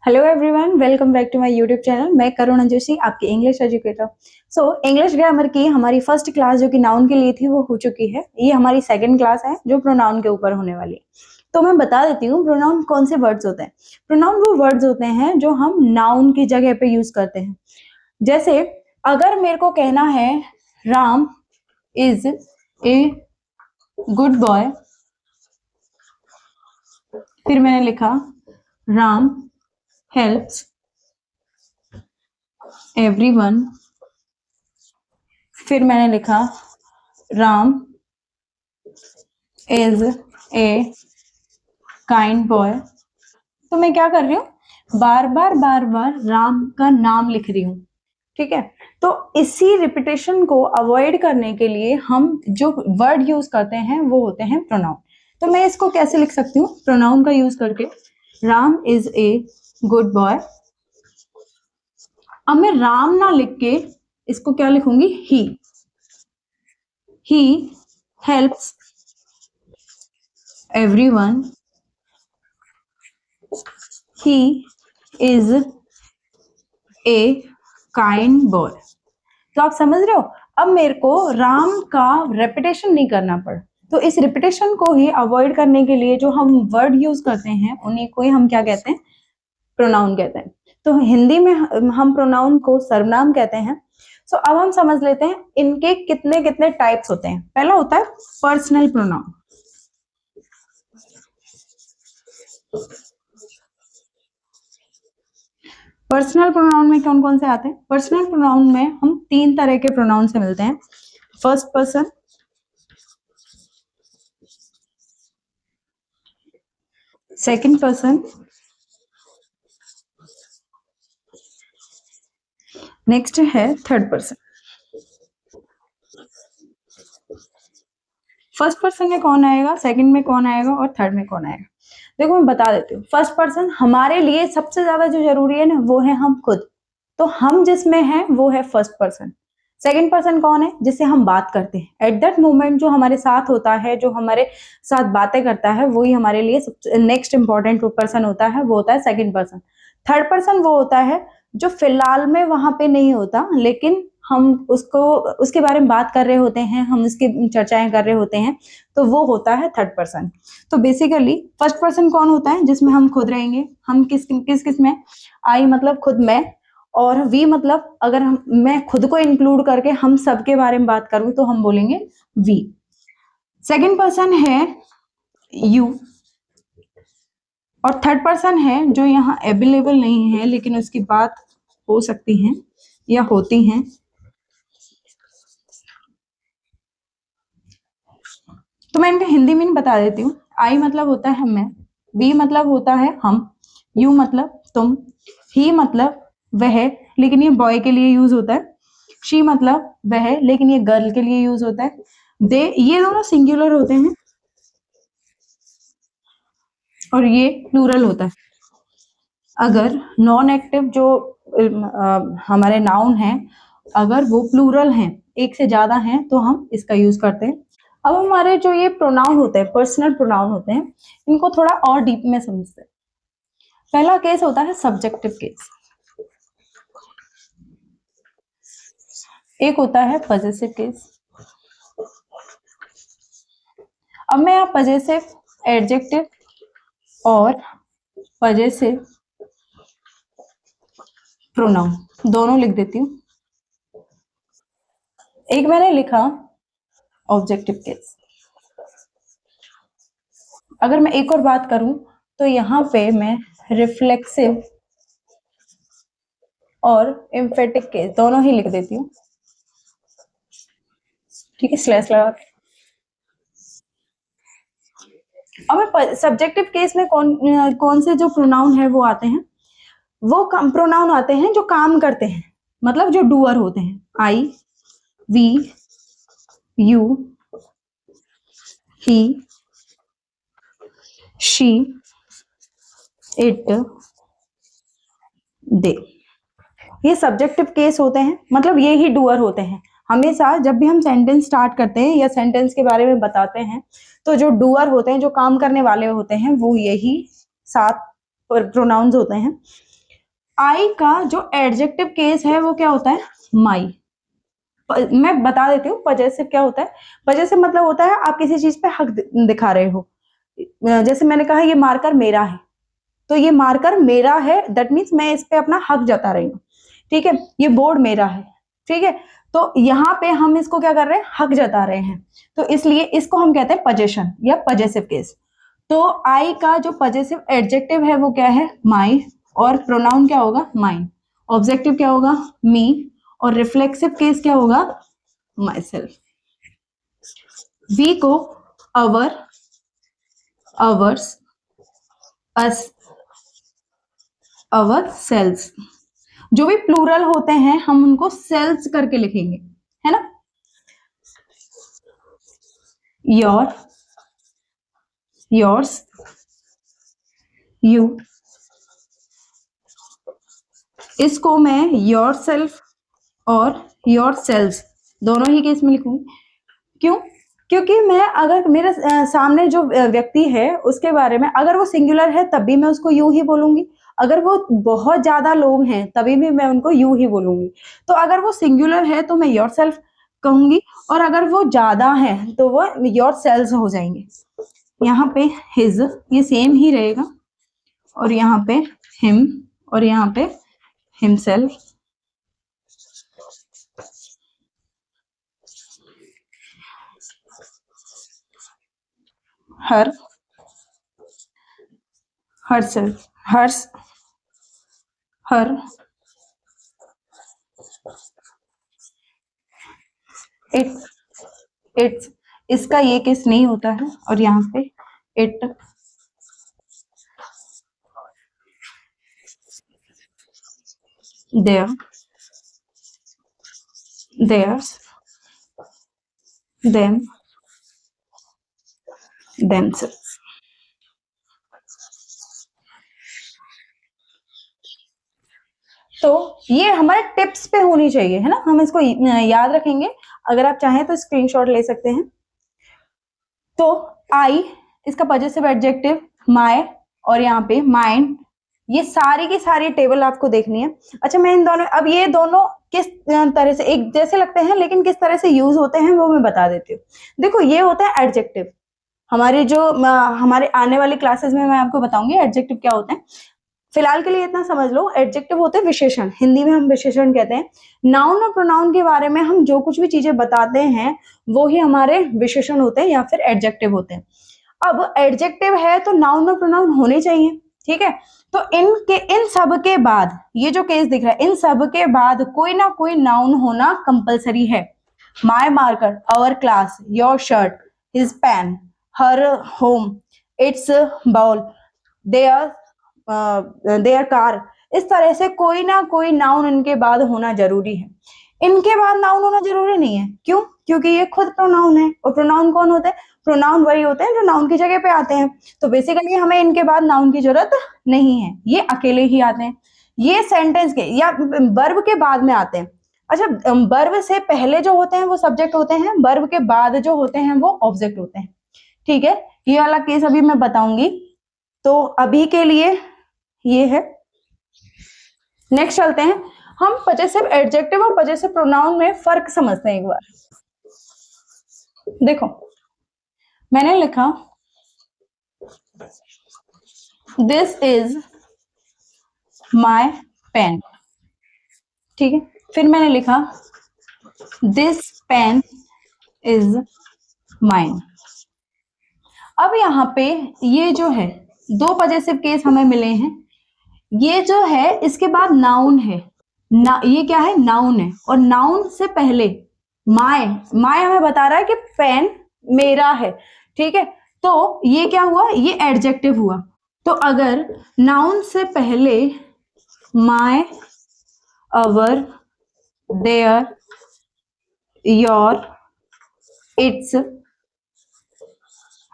Hello everyone, welcome back to my YouTube channel. मैं करुणा जोशी, आपकी English educator. English grammar की हमारी फर्स्ट क्लास जो कि नाउन के लिए थी वो हो चुकी है। ये हमारी सेकंड क्लास है जो प्रोनाउन के ऊपर होने वाली है। तो मैं बता देती हूँ प्रोनाउन कौन से वर्ड्स होते हैं। प्रोनाउन वो वर्ड्स होते हैं जो हम नाउन की जगह पे यूज करते हैं। जैसे अगर मेरे को कहना है Ram is a good boy, फिर मैंने लिखा राम हेल्प्स एवरीवन, फिर मैंने लिखा Ram is a kind boy. तो मैं क्या कर रही हूँ, बार बार राम का नाम लिख रही हूँ। ठीक है, तो इसी रिपीटेशन को अवॉइड करने के लिए हम जो वर्ड यूज करते हैं वो होते हैं प्रोनाउन। तो मैं इसको कैसे लिख सकती हूँ प्रोनाउन का यूज करके, Ram is a good boy. अब मैं राम ना लिख के इसको क्या लिखूंगी, he helps everyone, he is a kind boy. तो आप समझ रहे हो, अब मेरे को राम का रेपिटेशन नहीं करना पड़ा। तो इस रिपीटेशन को ही अवॉइड करने के लिए जो हम वर्ड यूज करते हैं उन्हीं को ही हम क्या कहते हैं, प्रोनाउन कहते हैं। तो हिंदी में हम प्रोनाउन को सर्वनाम कहते हैं। अब हम समझ लेते हैं इनके कितने कितने टाइप्स होते हैं। पहला होता है पर्सनल प्रोनाउन। पर्सनल प्रोनाउन में कौन कौन से आते हैं? पर्सनल प्रोनाउन में हम तीन तरह के प्रोनाउन से मिलते हैं। First person, second person, next है थर्ड पर्सन। फर्स्ट पर्सन में कौन आएगा, सेकंड में कौन आएगा और थर्ड में कौन आएगा? देखो मैं बता देती हूँ। फर्स्ट पर्सन हमारे लिए सबसे ज्यादा जो जरूरी है ना वो है हम खुद। तो हम जिसमें है वो है फर्स्ट पर्सन। सेकंड पर्सन कौन है, जिससे हम बात करते हैं एट दैट मोमेंट, जो हमारे साथ होता है, जो हमारे साथ बातें करता है, वही हमारे लिए सबसे नेक्स्ट इंपॉर्टेंट पर्सन होता है, वो होता है सेकंड पर्सन। थर्ड पर्सन वो होता है जो फिलहाल में वहां पे नहीं होता, लेकिन हम उसको उसके बारे में बात कर रहे होते हैं, हम उसकी चर्चाएं कर रहे होते हैं, तो वो होता है थर्ड पर्सन। तो बेसिकली फर्स्ट पर्सन कौन होता है, जिसमें हम खुद रहेंगे। हम किस में, आई मतलब खुद मैं, और वी मतलब अगर मैं खुद को इंक्लूड करके हम सबके बारे में बात करूं तो हम बोलेंगे वी। सेकंड पर्सन है यू, और थर्ड पर्सन है जो यहाँ अवेलेबल नहीं है लेकिन उसकी बात हो सकती है या होती है। तो मैं इनका हिंदी मीनिंग बता देती हूँ। आई मतलब होता है मैं, वी मतलब होता है हम, यू मतलब तुम, ही मतलब वह लेकिन ये बॉय के लिए यूज होता है, शी मतलब वह लेकिन ये गर्ल के लिए यूज होता है, दे ये दोनों सिंगुलर होते हैं और ये प्लूरल होता है। अगर नॉन एक्टिव जो हमारे नाउन हैं, अगर वो प्लूरल हैं, एक से ज्यादा हैं, तो हम इसका यूज करते हैं। अब हमारे जो ये प्रोनाउन होते हैं, पर्सनल प्रोनाउन होते हैं, इनको थोड़ा और डीप में समझते हैं। पहला केस होता है सब्जेक्टिव केस, एक होता है पजेसिव केस। अब मैं यहाँ पजेसिव एडजेक्टिव और पजेसिव प्रोनाउन दोनों लिख देती हूँ। एक मैंने लिखा ऑब्जेक्टिव केस। अगर मैं एक और बात करूं तो यहाँ पे मैं रिफ्लेक्सिव और एम्फेटिक केस दोनों ही लिख देती हूँ। ठीक है, स्लैश लगा के। अब सब्जेक्टिव केस में कौन से जो प्रोनाउन है वो आते हैं, वो प्रोनाउन आते हैं जो काम करते हैं, मतलब जो डूअर होते हैं। I, we, you, he, she, it, they. ये सब्जेक्टिव केस होते हैं, मतलब ये ही डूअर होते हैं। हमेशा जब भी हम सेंटेंस स्टार्ट करते हैं या सेंटेंस के बारे में बताते हैं, तो जो डूअर होते हैं, जो काम करने वाले होते हैं, वो यही 7 प्रोनाउंस होते हैं। आई का जो एडजेक्टिव केस है वो क्या होता है, माई। मैं बता देती हूँ पजेसिव क्या होता है। पजेसिव मतलब होता है आप किसी चीज पे हक दिखा रहे हो। जैसे मैंने कहा ये मार्कर मेरा है, तो ये मार्कर मेरा है, दैट मीन्स मैं इस पे अपना हक जता रही हूँ। ठीक है, ये बोर्ड मेरा है। ठीक है, तो यहाँ पे हम इसको क्या कर रहे हैं, हक जता रहे हैं, तो इसलिए इसको हम कहते हैं पजेशन या पजेसिव केस। तो आई का जो पजेसिव एडजेक्टिव है वो क्या है, माई, और प्रोनाउन क्या होगा, माइन। ऑब्जेक्टिव क्या होगा, मी, और रिफ्लेक्सिव केस क्या होगा, माई सेल्फ। वी को अवर, अवर्स, अस, अवर सेल्स। जो भी प्लूरल होते हैं हम उनको सेल्स करके लिखेंगे, है ना। Your, yours, you. इसको मैं योर सेल्फ और योर सेल्स दोनों ही केस में लिखूंगी। क्यों, क्योंकि मैं अगर मेरे सामने जो व्यक्ति है उसके बारे में अगर वो सिंगुलर है तब भी मैं उसको यू ही बोलूंगी, अगर वो बहुत ज्यादा लोग हैं तभी भी मैं उनको यू ही बोलूंगी। तो अगर वो सिंगुलर है तो मैं योर सेल्फ कहूंगी, और अगर वो ज्यादा है तो वो योर सेल्स हो जाएंगे। यहाँ पे हिज ये सेम ही रहेगा, और यहाँ पे हिम, और यहाँ पे himself. Her, herself, hers, her, it, its. इसका ये केस नहीं होता है, और यहाँ पे it, their, theirs, them, themselves. तो ये हमारे टिप्स पे होनी चाहिए, है ना, हम इसको याद रखेंगे। अगर आप चाहें तो स्क्रीनशॉट ले सकते हैं। तो आई, इसका पजेसिव एडजेक्टिव माय, और यहाँ पे माइंड, ये सारी की सारी टेबल आपको देखनी है। अच्छा, मैं इन दोनों, अब ये दोनों किस तरह से एक जैसे लगते हैं लेकिन किस तरह से यूज होते हैं वो मैं बता देती हूँ। देखो, ये होता है एडजेक्टिव। हमारे जो हमारे आने वाली क्लासेस में मैं आपको बताऊंगी एडजेक्टिव क्या होते हैं। फिलहाल के लिए इतना समझ लो, एडजेक्टिव होते हैं विशेषण, हिंदी में हम विशेषण कहते हैं। नाउन और प्रोनाउन के बारे में हम जो कुछ भी चीजें बताते हैं वो ही हमारे विशेषण होते हैं या फिर एडजेक्टिव होते हैं। अब एडजेक्टिव है तो नाउन और प्रोनाउन होने चाहिए, ठीक है। तो इन सब के बाद ये जो केस दिख रहा है, इन सब के बाद कोई ना कोई नाउन होना कंपलसरी है। My marker, our class, your shirt, his pen, her home, its bowl, their car. इस तरह से कोई ना कोई नाउन इनके बाद होना जरूरी है। इनके बाद नाउन होना जरूरी नहीं है, क्यों? क्योंकि ये खुद प्रोनाउन है, और प्रोनाउन कौन होते हैं? प्रोनाउन वही होते हैं जो नाउन की जगह पे आते हैं। तो बेसिकली हमें इनके बाद नाउन की जरूरत नहीं है, ये अकेले ही आते हैं। ये सेंटेंस के या वर्ब के बाद में आते हैं। अच्छा, वर्ब से पहले जो होते हैं वो सब्जेक्ट होते हैं, वर्ब के बाद जो होते हैं वो ऑब्जेक्ट होते हैं, ठीक है। ये वाला केस अभी मैं बताऊंगी, तो अभी के लिए ये है। नेक्स्ट चलते हैं, हम पजेसिव एडजेक्टिव और पजेसिव प्रोनाउन में फर्क समझते हैं एक बार। देखो, मैंने लिखा दिस इज माय पेन, ठीक है। फिर मैंने लिखा दिस पेन इज माइन। अब यहाँ पे ये जो है दो पजेसिव केस हमें मिले हैं। ये जो है इसके बाद नाउन है ना, ये क्या है? नाउन है, और नाउन से पहले माय, माय हमें बता रहा है कि पेन मेरा है, ठीक है। तो ये क्या हुआ? ये एडजेक्टिव हुआ। तो अगर नाउन से पहले my, our, their, your, its,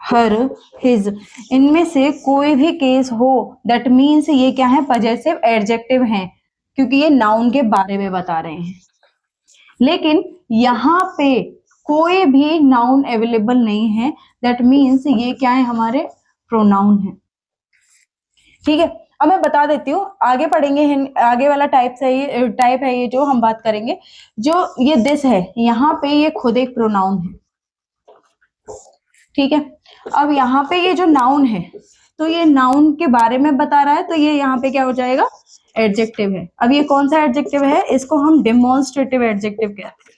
her, his, इनमें से कोई भी केस हो, दैट मीन्स ये क्या है? पजेसिव एडजेक्टिव हैं, क्योंकि ये नाउन के बारे में बता रहे हैं। लेकिन यहाँ पे कोई भी नाउन अवेलेबल नहीं है, दैट मीन्स ये क्या है? हमारे प्रोनाउन है, ठीक है। अब मैं बता देती हूँ, आगे पढ़ेंगे, आगे वाला टाइप है ये जो हम बात करेंगे। जो ये दिस है, यहाँ पे ये खुद एक प्रोनाउन है, ठीक है। अब यहाँ पे ये जो नाउन है, तो ये नाउन के बारे में बता रहा है, तो ये यहाँ पे क्या हो जाएगा, एडजेक्टिव है। अब ये कौन सा एडजेक्टिव है, इसको हम डेमोन्स्ट्रेटिव एडजेक्टिव कहते हैं।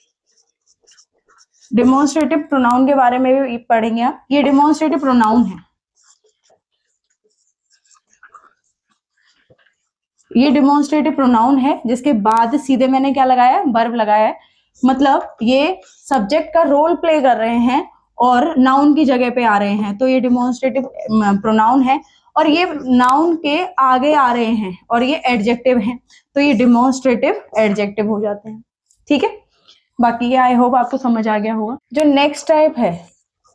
डेमोन्स्ट्रेटिव प्रोनाउन के बारे में भी पढ़ेंगे आप। ये डेमोन्स्ट्रेटिव प्रोनाउन है, ये डेमोन्स्ट्रेटिव प्रोनाउन है, जिसके बाद सीधे मैंने क्या लगाया, वर्ब लगाया है। मतलब ये सब्जेक्ट का रोल प्ले कर रहे हैं और नाउन की जगह पे आ रहे हैं, तो ये डेमोन्स्ट्रेटिव प्रोनाउन है। और ये नाउन के आगे आ रहे हैं और ये एडजेक्टिव है, तो ये डेमोन्स्ट्रेटिव एडजेक्टिव हो जाते हैं, ठीक है। बाकी ये आई होप आपको समझ आ गया होगा। जो नेक्स्ट टाइप है,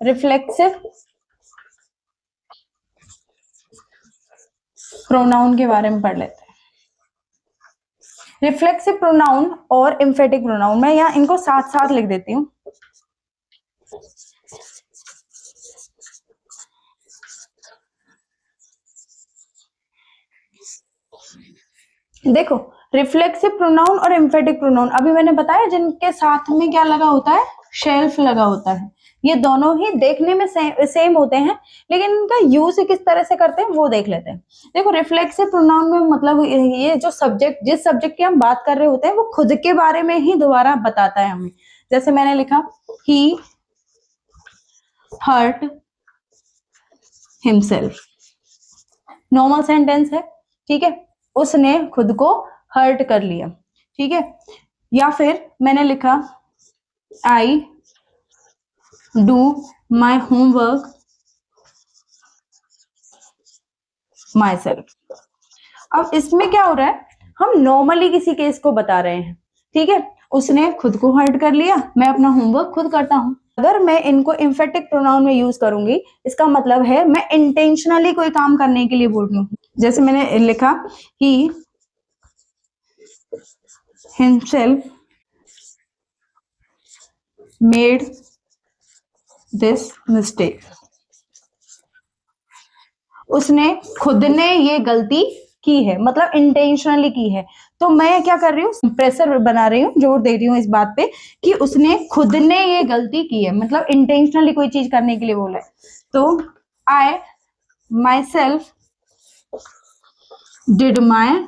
रिफ्लेक्सिव प्रोनाउन के बारे में पढ़ लेते हैं। रिफ्लेक्सिव प्रोनाउन और एम्फेटिक प्रोनाउन, मैं यहाँ इनको साथ साथ लिख देती हूँ। देखो, रिफ्लेक्सिव प्रोनाउन और एम्फेटिक प्रोनाउन, अभी मैंने बताया जिनके साथ में क्या लगा होता है, शेल्फ लगा होता है। ये दोनों ही देखने में सेम होते हैं, लेकिन इनका यूज किस तरह से करते हैं वो देख लेते हैं। देखो, रिफ्लेक्सिव प्रोनाउन में मतलब ये जो सब्जेक्ट, जिस सब्जेक्ट की हम बात कर रहे होते हैं, वो खुद के बारे में ही दोबारा बताता है हमें। जैसे मैंने लिखा, ही हर्ट हिमसेल्फ, नॉर्मल सेंटेंस है, ठीक है, उसने खुद को हर्ट कर लिया, ठीक है। या फिर मैंने लिखा, I do my homework my self. अब इसमें क्या हो रहा है, हम नॉर्मली किसी केस को बता रहे हैं, ठीक है। उसने खुद को हर्ट कर लिया, मैं अपना होमवर्क खुद करता हूं। अगर मैं इनको एम्फेटिक प्रोनाउन में यूज करूंगी, इसका मतलब है मैं इंटेंशनली कोई काम करने के लिए बोल रही हूँ। जैसे मैंने लिखा, ही himself made this mistake, उसने खुद ने ये गलती की है, मतलब इंटेंशनली की है। तो मैं क्या कर रही हूँ, प्रेशर बना रही हूँ, जोर दे रही हूँ इस बात पे कि उसने खुद ने ये गलती की है, मतलब इंटेंशनली कोई चीज करने के लिए बोला है। तो I myself did my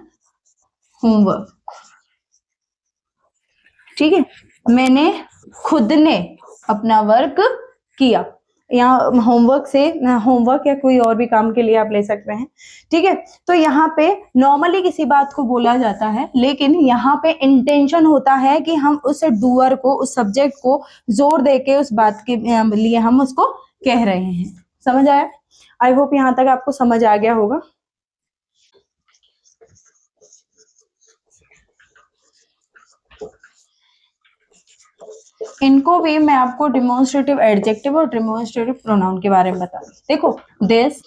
homework, ठीक है, मैंने खुद ने अपना वर्क किया। यहाँ होमवर्क से, होमवर्क या कोई और भी काम के लिए आप ले सकते हैं, ठीक है। तो यहाँ पे नॉर्मली किसी बात को बोला जाता है, लेकिन यहाँ पे इंटेंशन होता है कि हम उस डूअर को, उस सब्जेक्ट को जोर देके उस बात के लिए हम उसको कह रहे हैं। समझ आया? आई होप यहाँ तक आपको समझ आ गया होगा। इनको भी मैं आपको डिमॉन्स्ट्रेटिव एडजेक्टिव और डिमॉन्स्ट्रेटिव प्रोनाउन के बारे में बता दूं। देखो, दिस,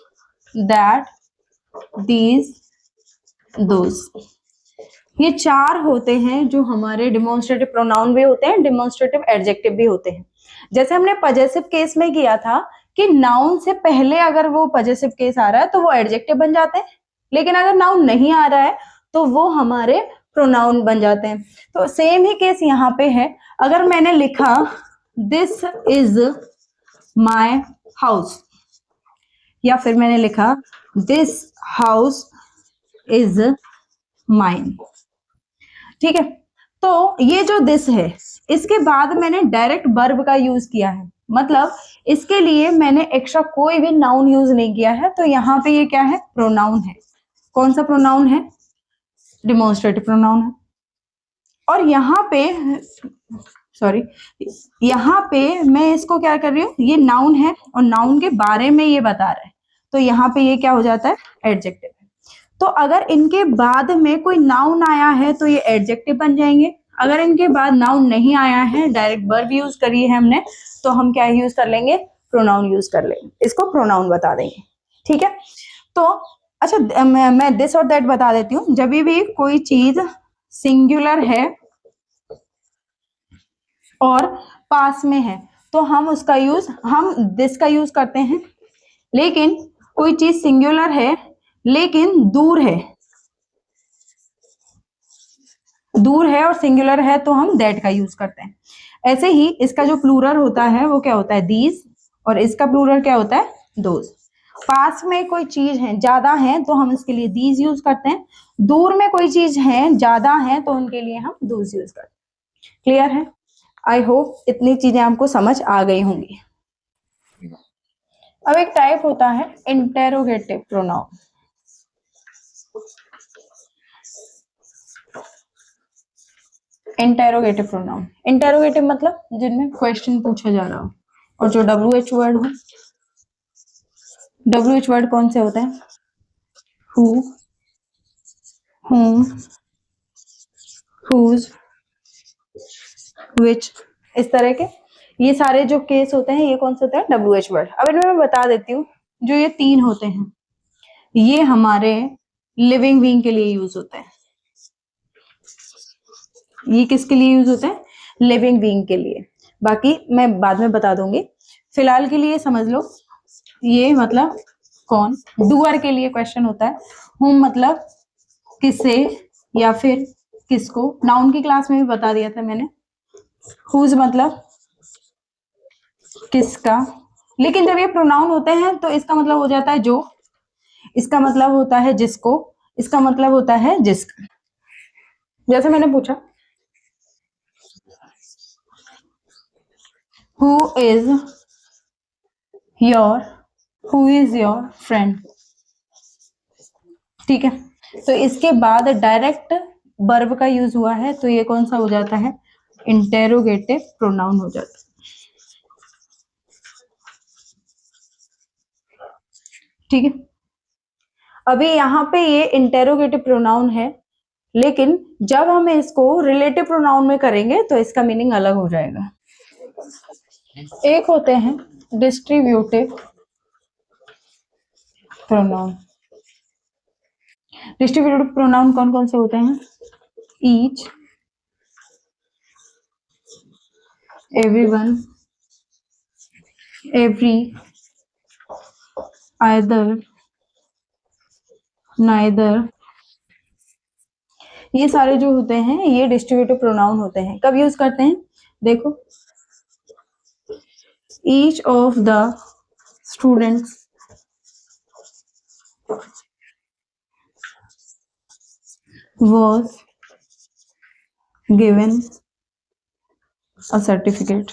दैट, दीज, दोस, ये चार होते हैं जो हमारे डिमॉन्स्ट्रेटिव प्रोनाउन भी होते हैं, डिमॉन्स्ट्रेटिव एडजेक्टिव भी होते हैं। जैसे हमने पजेसिव केस में किया था कि नाउन से पहले अगर वो पजेसिव केस आ रहा है तो वो एडजेक्टिव बन जाते हैं, लेकिन अगर नाउन नहीं आ रहा है तो वो हमारे प्रोनाउन बन जाते हैं। तो सेम ही केस यहाँ पे है। अगर मैंने लिखा, दिस इज माई हाउस, या फिर मैंने लिखा, दिस हाउस इज माइन, ठीक है, तो ये जो दिस है, इसके बाद मैंने डायरेक्ट वर्ब का यूज किया है, मतलब इसके लिए मैंने एक्स्ट्रा कोई भी नाउन यूज नहीं किया है। तो यहाँ पे ये क्या है, प्रोनाउन है। कौन सा प्रोनाउन है? डिमॉन्स्ट्रेटिव प्रोनाउन है। और यहाँ पे, सॉरी, यहाँ पे मैं इसको क्या कर रही हूँ, ये नाउन है और नाउन के बारे में ये बता रहा है, तो यहाँ पे ये क्या हो जाता है, एडजेक्टिव है। तो अगर इनके बाद में कोई नाउन आया है तो ये एडजेक्टिव बन जाएंगे। अगर इनके बाद नाउन नहीं आया है, डायरेक्ट वर्ब यूज करी है हमने, तो हम क्या यूज कर लेंगे, प्रोनाउन यूज कर लेंगे, इसको प्रोनाउन बता देंगे, ठीक है। तो अच्छा, मैं दिस और दैट बता देती हूँ। जब भी कोई चीज सिंगुलर है और पास में है तो हम उसका यूज, हम दिस का यूज करते हैं। लेकिन कोई चीज सिंगुलर है लेकिन दूर है और सिंगुलर है तो हम दैट का यूज करते हैं। ऐसे ही इसका जो प्लूरल होता है वो क्या होता है, दीज, और इसका प्लूरल क्या होता है, दोज। पास में कोई चीज है, ज्यादा है, तो हम इसके लिए दीज यूज करते हैं। दूर में कोई चीज है, ज्यादा है, तो उनके लिए हम दोज यूज करते हैं। क्लियर है? आई होप इतनी चीजें आपको समझ आ गई होंगी। अब एक टाइप होता है interrogative pronoun. Interrogative pronoun, interrogative मतलब जिनमें क्वेश्चन पूछा जा रहा हो, और जो WH वर्ड हो। WH वर्ड कौन से होते हैं, हु, whom, whose, which, इस तरह के ये सारे जो केस होते हैं ये कौन से होते हैं, WH वर्ड। अब इनमें मैं बता देती हूँ, जो ये 3 होते हैं ये हमारे लिविंग बीइंग के लिए यूज होते हैं। ये किसके लिए यूज होते हैं, लिविंग बीइंग के लिए। बाकी मैं बाद में बता दूंगी, फिलहाल के लिए समझ लो। ये मतलब कौन, डूअर के लिए क्वेश्चन होता है। हुम मतलब किसे या फिर किसको, नाउन की क्लास में भी बता दिया था मैंने। हुज मतलब किसका, लेकिन जब ये प्रोनाउन होते हैं तो इसका मतलब हो जाता है जो, इसका मतलब होता है जिसको, इसका मतलब होता है जिसका। जैसे मैंने पूछा हु इज योर फ्रेंड, ठीक है, तो इसके बाद डायरेक्ट वर्ब का यूज हुआ है, तो ये कौन सा हो जाता है, इंटेरोगेटिव प्रोनाउन हो जाता है। ठीक है, अभी यहाँ पे ये इंटेरोगेटिव प्रोनाउन है, लेकिन जब हम इसको रिलेटिव प्रोनाउन में करेंगे तो इसका मीनिंग अलग हो जाएगा। एक होते हैं डिस्ट्रीब्यूटिव प्रोनाउन। डिस्ट्रीब्यूटिव प्रोनाउन कौन कौन से होते हैं, each, everyone, every, either, neither, ये सारे जो होते हैं ये डिस्ट्रीब्यूटिव प्रोनाउन होते हैं। कब यूज करते हैं, देखो, each of the students was given a certificate।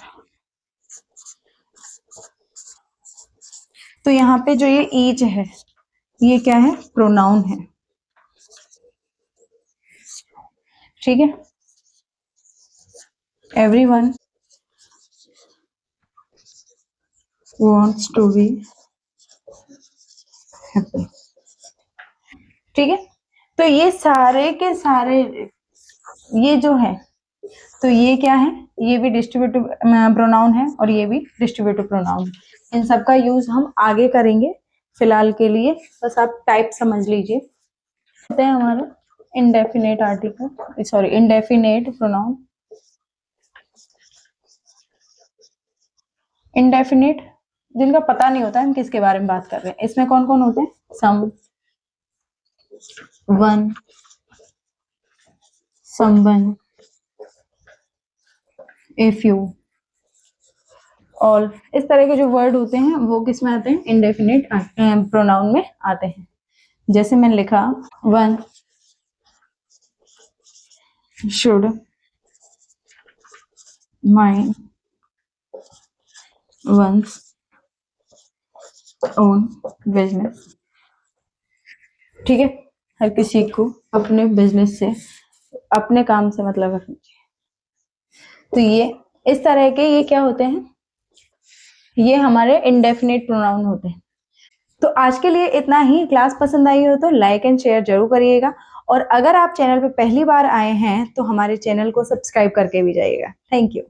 तो यहाँ पे जो ये ईच है ये क्या है, प्रोनाउन है, ठीक है। Everyone wants to be happy, ठीक है। तो ये सारे के सारे ये जो है, तो ये क्या है, ये भी डिस्ट्रीब्यूटिव प्रोनाउन है और ये भी डिस्ट्रीब्यूटिव प्रोनाउन। इन सब का यूज हम आगे करेंगे, फिलहाल के लिए बस आप टाइप समझ लीजिए। होते हैं हमारा indefinite article, sorry indefinite pronoun. Indefinite जिनका पता नहीं होता है हम किसके बारे में बात कर रहे हैं, इसमें कौन कौन होते हैं, some, one, someone, a few, all, इस तरह के जो वर्ड होते हैं वो किस में आते हैं, इंडेफिनिट प्रोनाउन में आते हैं। जैसे मैंने लिखा one should mind one's own business, ठीक है। हर किसी को अपने बिजनेस से, अपने काम से मतलब रखना चाहिए। तो ये इस तरह के ये क्या होते हैं, ये हमारे इंडेफिनिट प्रोनाउन होते हैं। तो आज के लिए इतना ही। क्लास पसंद आई हो तो लाइक एंड शेयर जरूर करिएगा, और अगर आप चैनल पे पहली बार आए हैं तो हमारे चैनल को सब्सक्राइब करके भी जाइएगा। Thank you.